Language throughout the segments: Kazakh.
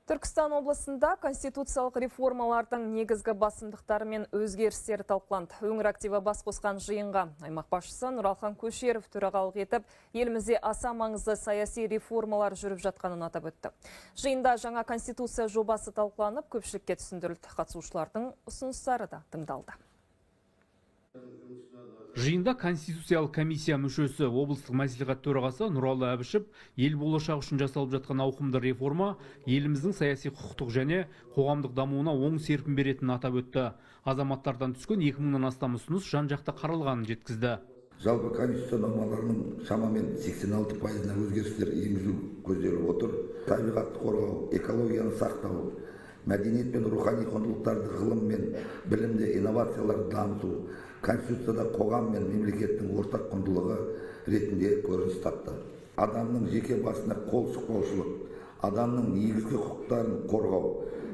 Түркістан облысында конституциялық реформалардың негізгі басымдықтары мен өзгерістері талқыланды. Өңір активі бас қосқан жиынға аймақ басшысы Нұралхан Көшеров төрағалық етіп, елімізде аса маңызды саяси реформалар жүріп жатқанын атап өтті. Жиында жаңа конституция жобасы талқыланып, көпшілікке түсіндірілді. Қатысушылардың ұсыныстары да тыңдалды. Жиында Конституциялық комиссия мүшесі облыстық мәслихат төрағасы Нұралы Әбішев ел болашағы үшін жасалып жатқан ауқымды реформа еліміздің саяси құқықтық және қоғамдық дамуына оң серпін беретінін атап өтті. Азаматтардан түскен 2000-нан астам ұсыныс жан-жақты қаралғанын жеткізді. Жалпы конституция нормаларының шамамен 86%-на өзгерістер енгізу көзделіп отыр. Табиғатты қорғау, экологияны сақтау, мәдениет пен рухани құндылықтарды ғылым мен білімде инновацияларды дамыту Конституцияда қоғам мен мемлекеттің ортақ құндылығы ретінде көрініс тапты. Адамның жеке басына қол сұқпаушылық, адамның негізгі құқықтарын қорғау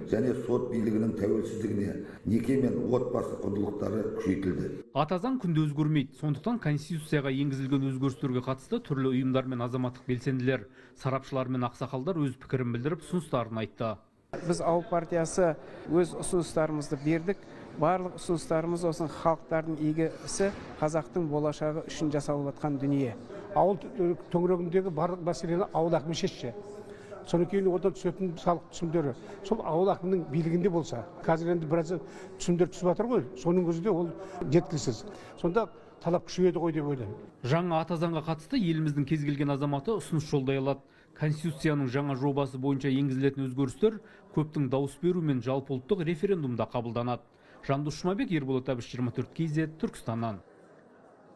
және сот билігінің тәуелсіздігіне, неке мен отбасы құндылықтары күшейтілді. Ата заң күнде өзгермейді. Сондықтан Конституцияға енгізілген өзгерістерге қатысты түрлі ұйымдар мен азаматтық белсенділер, сарапшылар мен ақсақалдар өз пікірін білдіріп, ұсыныстарын айтты. Біз ауыл партиясы өз ұсыныстарымызды бердік. Барлық ұсыныстарымыз осы халықтардың игісі, қазақтың болашағы үшін жасалып жатқан дүние. Ауыл төңірегіндегі барлық мәселені ауыл әкімі шешсе. Содан кейін одан түсетін салық түсімдері сол ауыл әкімінің билігінде болса. Қазір енді біраз түсімдер түсіп жатыр ғой. Соның өзінде ол жеткіліксіз. Сонда талап күшейеді ғой деп ойлаймын. Жаңа ата заңға қатысты еліміздің кез келген азаматы ұсыныс жолдай алады. Конституцияның жаңа жобасы бойынша енгізілетін өзгерістер көптің дауыс беру мен жалпы ұлттық референдумда қабылданады. Жандос Жұмабек, Ерболат Әбіш, 24 KZ, Түркістаннан.